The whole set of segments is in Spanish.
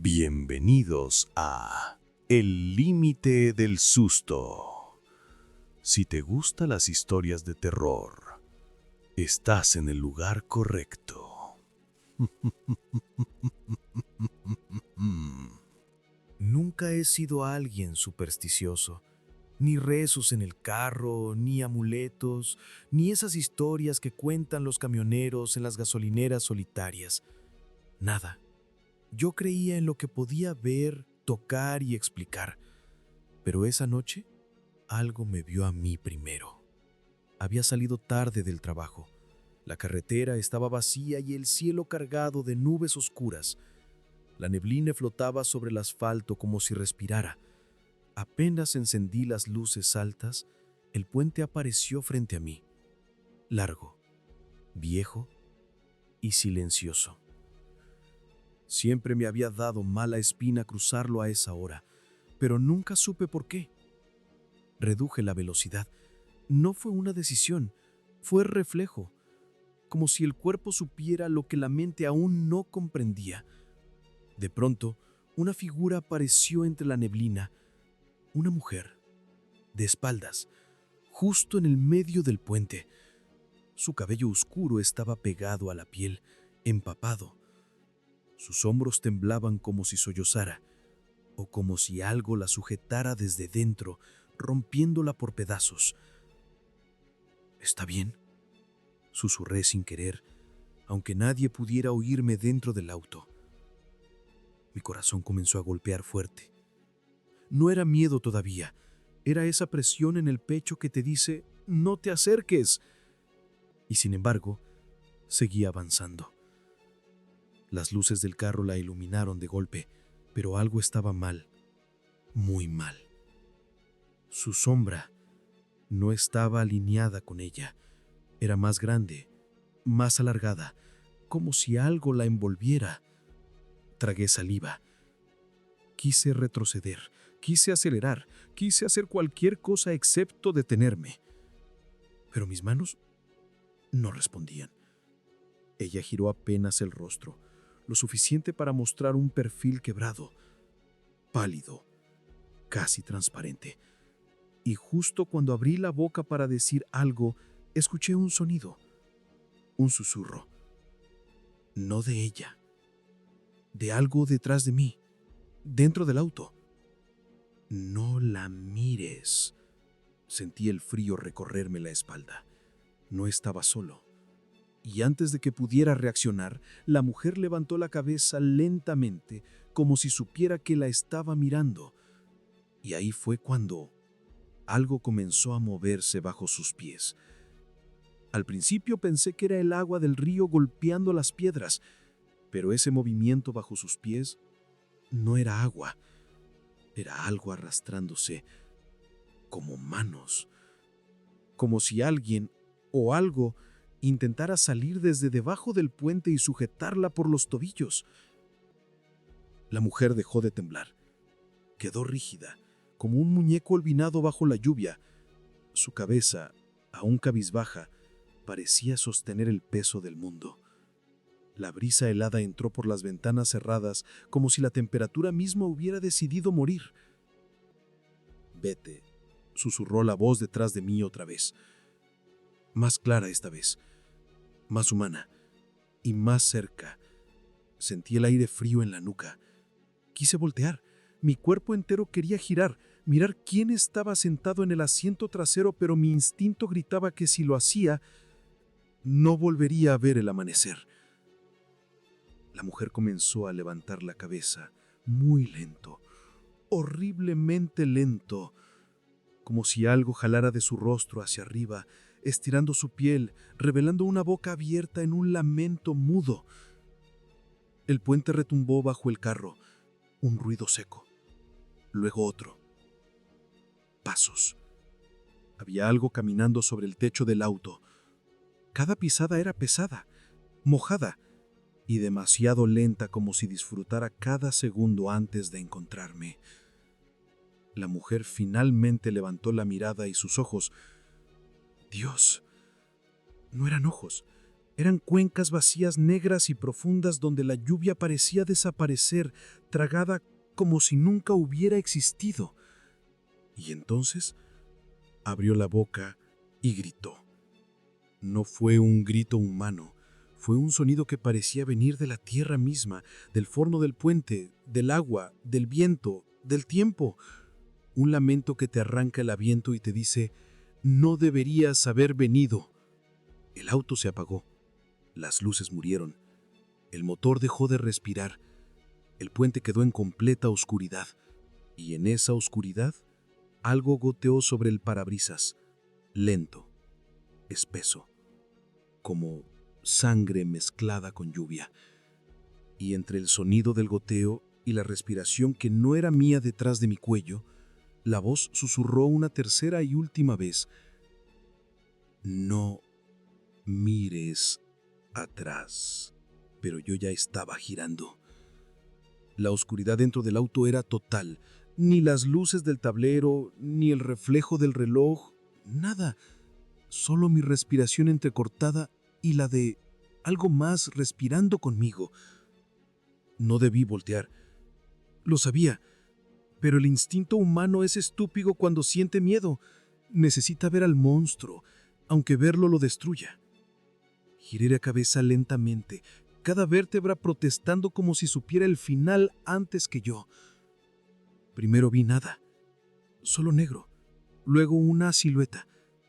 Bienvenidos a El límite del susto. Si te gustan las historias de terror, estás en el lugar correcto. Nunca he sido alguien supersticioso. Ni rezos en el carro, ni amuletos, ni esas historias que cuentan los camioneros en las gasolineras solitarias. Nada. Yo creía en lo que podía ver, tocar y explicar. Pero esa noche, algo me vio a mí primero. Había salido tarde del trabajo. La carretera estaba vacía y el cielo cargado de nubes oscuras. La neblina flotaba sobre el asfalto como si respirara. Apenas encendí las luces altas, el puente apareció frente a mí. Largo, viejo y silencioso. Siempre me había dado mala espina cruzarlo a esa hora, pero nunca supe por qué. Reduje la velocidad. No fue una decisión, fue reflejo, como si el cuerpo supiera lo que la mente aún no comprendía. De pronto, una figura apareció entre la neblina, una mujer, de espaldas, justo en el medio del puente. Su cabello oscuro estaba pegado a la piel, empapado. Sus hombros temblaban como si sollozara, o como si algo la sujetara desde dentro, rompiéndola por pedazos. ¿Está bien?, susurré sin querer, aunque nadie pudiera oírme dentro del auto. Mi corazón comenzó a golpear fuerte. No era miedo todavía, era esa presión en el pecho que te dice, no te acerques. Y sin embargo, seguí avanzando. Las luces del carro la iluminaron de golpe, pero algo estaba mal, muy mal. Su sombra no estaba alineada con ella. Era más grande, más alargada, como si algo la envolviera. Tragué saliva. Quise retroceder, quise acelerar, quise hacer cualquier cosa excepto detenerme. Pero mis manos no respondían. Ella giró apenas el rostro, lo suficiente para mostrar un perfil quebrado, pálido, casi transparente. Y justo cuando abrí la boca para decir algo, escuché un sonido, un susurro. No de ella, de algo detrás de mí, dentro del auto. No la mires. Sentí el frío recorrerme la espalda. No estaba solo. Y antes de que pudiera reaccionar, la mujer levantó la cabeza lentamente, como si supiera que la estaba mirando. Y ahí fue cuando algo comenzó a moverse bajo sus pies. Al principio pensé que era el agua del río golpeando las piedras, pero ese movimiento bajo sus pies no era agua, era algo arrastrándose, como manos, como si alguien o algo intentara salir desde debajo del puente y sujetarla por los tobillos. La mujer dejó de temblar. Quedó rígida, como un muñeco olvidado bajo la lluvia. Su cabeza, aún cabizbaja, parecía sostener el peso del mundo. La brisa helada entró por las ventanas cerradas, como si la temperatura misma hubiera decidido morir. «Vete», susurró la voz detrás de mí otra vez. Más clara esta vez, más humana y más cerca. Sentí el aire frío en la nuca. Quise voltear. Mi cuerpo entero quería girar, mirar quién estaba sentado en el asiento trasero, pero mi instinto gritaba que si lo hacía, no volvería a ver el amanecer. La mujer comenzó a levantar la cabeza, muy lento, horriblemente lento, como si algo jalara de su rostro hacia arriba, estirando su piel, revelando una boca abierta en un lamento mudo. El puente retumbó bajo el carro, un ruido seco, luego otro. Pasos. Había algo caminando sobre el techo del auto. Cada pisada era pesada, mojada y demasiado lenta, como si disfrutara cada segundo antes de encontrarme. La mujer finalmente levantó la mirada y sus ojos, Dios, no eran ojos, Eran cuencas vacías, negras y profundas, donde la lluvia parecía desaparecer, tragada como si nunca hubiera existido. Y entonces abrió la boca y gritó. No fue un grito humano, fue un sonido que parecía venir de la tierra misma, del forno del puente, del agua, del viento, del tiempo. Un lamento que te arranca el aliento y te dice, no deberías haber venido. El auto se apagó, las luces murieron, el motor dejó de respirar, el puente quedó en completa oscuridad, y en esa oscuridad algo goteó sobre el parabrisas, lento, espeso, como sangre mezclada con lluvia. Y entre el sonido del goteo y la respiración que no era mía detrás de mi cuello, la voz susurró una tercera y última vez. No mires atrás. Pero yo ya estaba girando. La oscuridad dentro del auto era total. Ni las luces del tablero, ni el reflejo del reloj, nada. Solo mi respiración entrecortada y la de algo más respirando conmigo. No debí voltear. Lo sabía, pero el instinto humano es estúpido cuando siente miedo. Necesita ver al monstruo, aunque verlo lo destruya. Giré la cabeza lentamente, cada vértebra protestando como si supiera el final antes que yo. Primero vi nada, solo negro. Luego una silueta,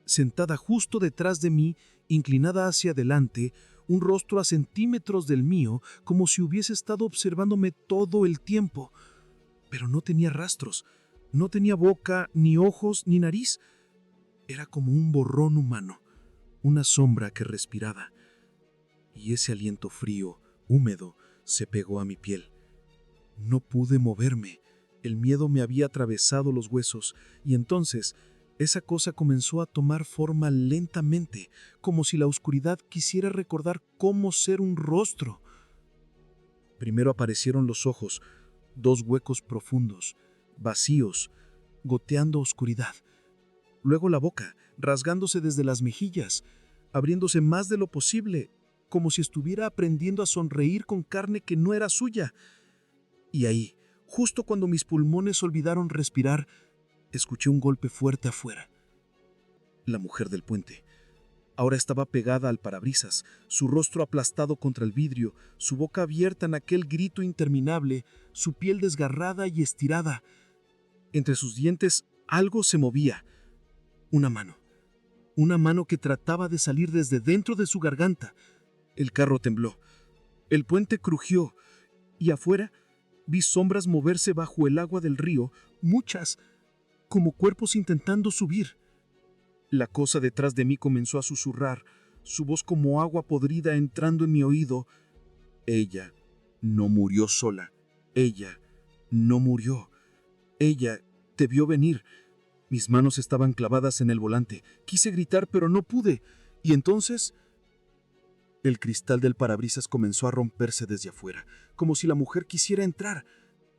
sentada justo detrás de mí, inclinada hacia adelante, un rostro a centímetros del mío, como si hubiese estado observándome todo el tiempo. Pero no tenía rastros, no tenía boca, ni ojos, ni nariz. Era como un borrón humano, una sombra que respiraba. Y ese aliento frío, húmedo, se pegó a mi piel. No pude moverme. El miedo me había atravesado los huesos, y entonces esa cosa comenzó a tomar forma lentamente, como si la oscuridad quisiera recordar cómo ser un rostro. Primero aparecieron los ojos, dos huecos profundos, vacíos, goteando oscuridad. Luego la boca, rasgándose desde las mejillas, abriéndose más de lo posible, como si estuviera aprendiendo a sonreír con carne que no era suya. Y ahí, justo cuando mis pulmones olvidaron respirar, escuché un golpe fuerte afuera. La mujer del puente. Ahora estaba pegada al parabrisas, su rostro aplastado contra el vidrio, su boca abierta en aquel grito interminable, su piel desgarrada y estirada. Entre sus dientes algo se movía. Una mano que trataba de salir desde dentro de su garganta. El carro tembló, el puente crujió, y afuera vi sombras moverse bajo el agua del río, muchas, como cuerpos intentando subir. La cosa detrás de mí comenzó a susurrar, su voz como agua podrida entrando en mi oído. Ella no murió sola, ella no murió, ella te vio venir. Mis manos estaban clavadas en el volante, quise gritar pero no pude, y entonces el cristal del parabrisas comenzó a romperse desde afuera, como si la mujer quisiera entrar.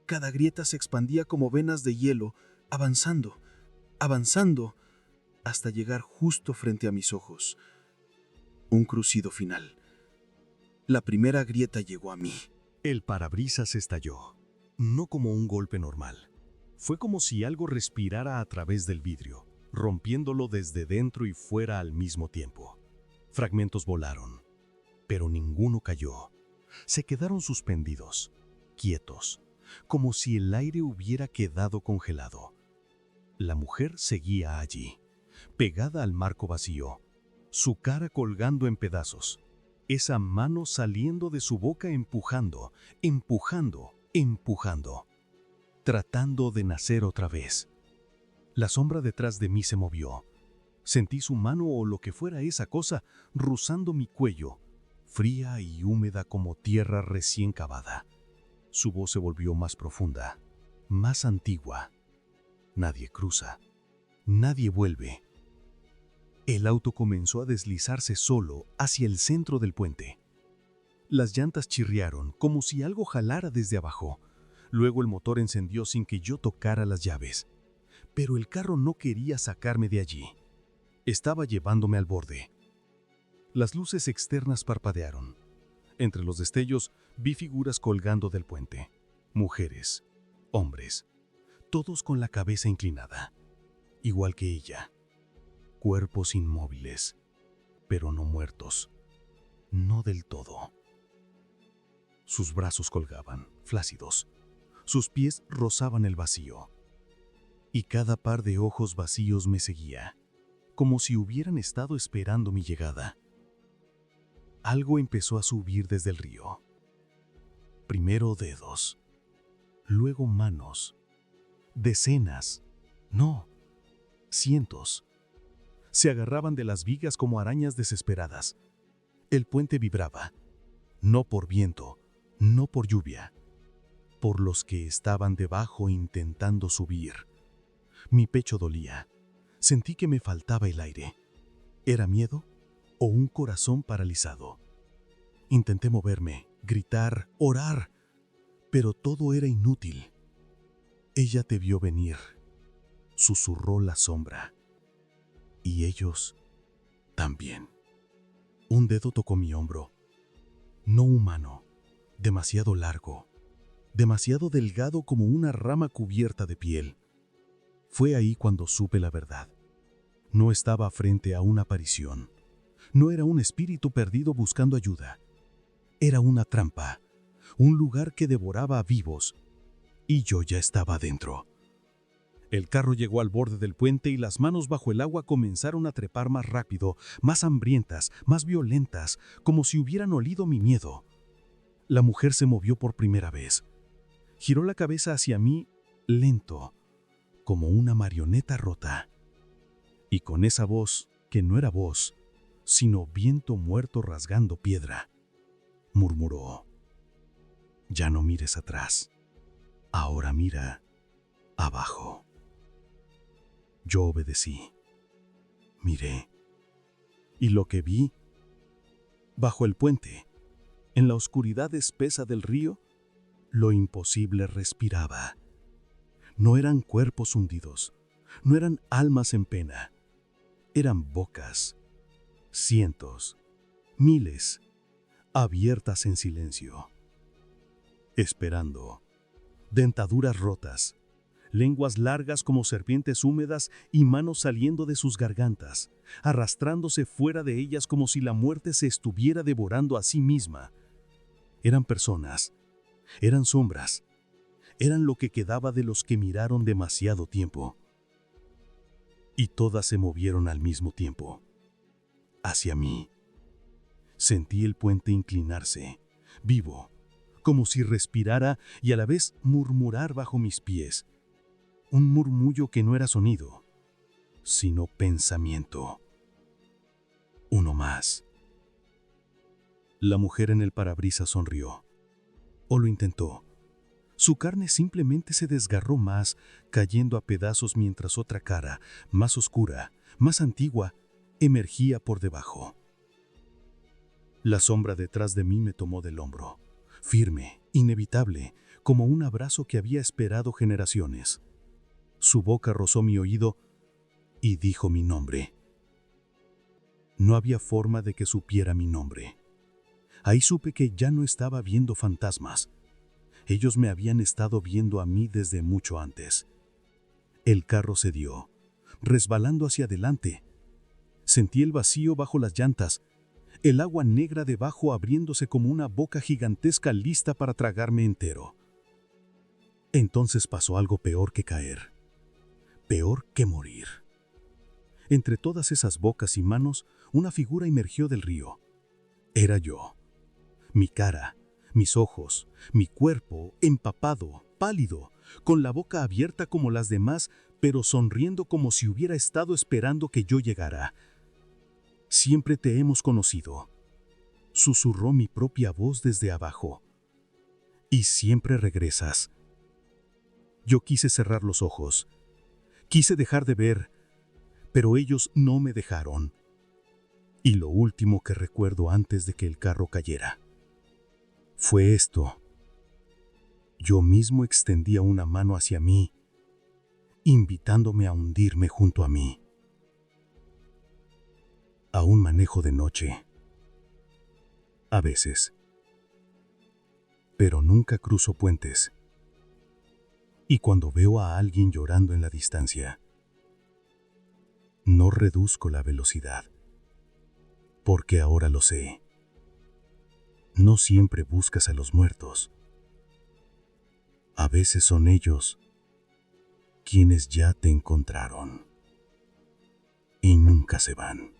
Cada grieta se expandía como venas de hielo, avanzando, avanzando, hasta llegar justo frente a mis ojos. Un crujido final. La primera grieta llegó a mí. El parabrisas estalló, no como un golpe normal. Fue como si algo respirara a través del vidrio, rompiéndolo desde dentro y fuera al mismo tiempo. Fragmentos volaron, pero ninguno cayó. Se quedaron suspendidos, quietos, como si el aire hubiera quedado congelado. La mujer seguía allí, pegada al marco vacío, su cara colgando en pedazos, esa mano saliendo de su boca empujando, empujando, empujando, tratando de nacer otra vez. La sombra detrás de mí se movió. Sentí su mano o lo que fuera esa cosa rozando mi cuello, fría y húmeda como tierra recién cavada. Su voz se volvió más profunda, más antigua. Nadie cruza, nadie vuelve. El auto comenzó a deslizarse solo hacia el centro del puente. Las llantas chirriaron como si algo jalara desde abajo. Luego el motor encendió sin que yo tocara las llaves. Pero el carro no quería sacarme de allí. Estaba llevándome al borde. Las luces externas parpadearon. Entre los destellos vi figuras colgando del puente. Mujeres, hombres, todos con la cabeza inclinada, igual que ella. Cuerpos inmóviles, pero no muertos. No del todo. Sus brazos colgaban, flácidos. Sus pies rozaban el vacío. Y cada par de ojos vacíos me seguía, como si hubieran estado esperando mi llegada. Algo empezó a subir desde el río. Primero dedos, luego manos, decenas, no, cientos. Se agarraban de las vigas como arañas desesperadas. El puente vibraba, no por viento, no por lluvia, por los que estaban debajo intentando subir. Mi pecho dolía. Sentí que me faltaba el aire. ¿Era miedo o un corazón paralizado? Intenté moverme, gritar, orar, pero todo era inútil. Ella te vio venir, susurró la sombra. Y ellos también. Un dedo tocó mi hombro. No humano, demasiado largo, demasiado delgado como una rama cubierta de piel. Fue ahí cuando supe la verdad. No estaba frente a una aparición. No era un espíritu perdido buscando ayuda. Era una trampa, un lugar que devoraba a vivos, y yo ya estaba adentro. El carro llegó al borde del puente y las manos bajo el agua comenzaron a trepar más rápido, más hambrientas, más violentas, como si hubieran olido mi miedo. La mujer se movió por primera vez. Giró la cabeza hacia mí, lento, como una marioneta rota. Y con esa voz, que no era voz, sino viento muerto rasgando piedra, murmuró: «Ya no mires atrás, ahora mira abajo». Yo obedecí. Miré. Y lo que vi, bajo el puente, en la oscuridad espesa del río, lo imposible respiraba. No eran cuerpos hundidos, no eran almas en pena, eran bocas, cientos, miles, abiertas en silencio, esperando, dentaduras rotas, lenguas largas como serpientes húmedas y manos saliendo de sus gargantas, arrastrándose fuera de ellas como si la muerte se estuviera devorando a sí misma. Eran personas, eran sombras, eran lo que quedaba de los que miraron demasiado tiempo. Y todas se movieron al mismo tiempo, hacia mí. Sentí el puente inclinarse, vivo, como si respirara y a la vez murmurar bajo mis pies. Un murmullo que no era sonido, sino pensamiento. Uno más. La mujer en el parabrisas sonrió, o lo intentó. Su carne simplemente se desgarró más, cayendo a pedazos mientras otra cara, más oscura, más antigua, emergía por debajo. La sombra detrás de mí me tomó del hombro, firme, inevitable, como un abrazo que había esperado generaciones. Su boca rozó mi oído y dijo mi nombre. No había forma de que supiera mi nombre. Ahí supe que ya no estaba viendo fantasmas. Ellos me habían estado viendo a mí desde mucho antes. El carro cedió, resbalando hacia adelante. Sentí el vacío bajo las llantas, el agua negra debajo abriéndose como una boca gigantesca lista para tragarme entero. Entonces pasó algo peor que caer, peor que morir. Entre todas esas bocas y manos, una figura emergió del río. Era yo. Mi cara, mis ojos, mi cuerpo empapado, pálido, con la boca abierta como las demás, pero sonriendo como si hubiera estado esperando que yo llegara. «Siempre te hemos conocido», susurró mi propia voz desde abajo. «Y siempre regresas». Yo quise cerrar los ojos. Quise dejar de ver, pero ellos no me dejaron. Y lo último que recuerdo antes de que el carro cayera fue esto. Yo mismo extendía una mano hacia mí, invitándome a hundirme junto a mí. A un manejo de noche, A veces. Pero nunca cruzo puentes. Y cuando veo a alguien llorando en la distancia, no reduzco la velocidad. Porque ahora lo sé. No siempre buscas a los muertos. A veces son ellos quienes ya te encontraron y nunca se van.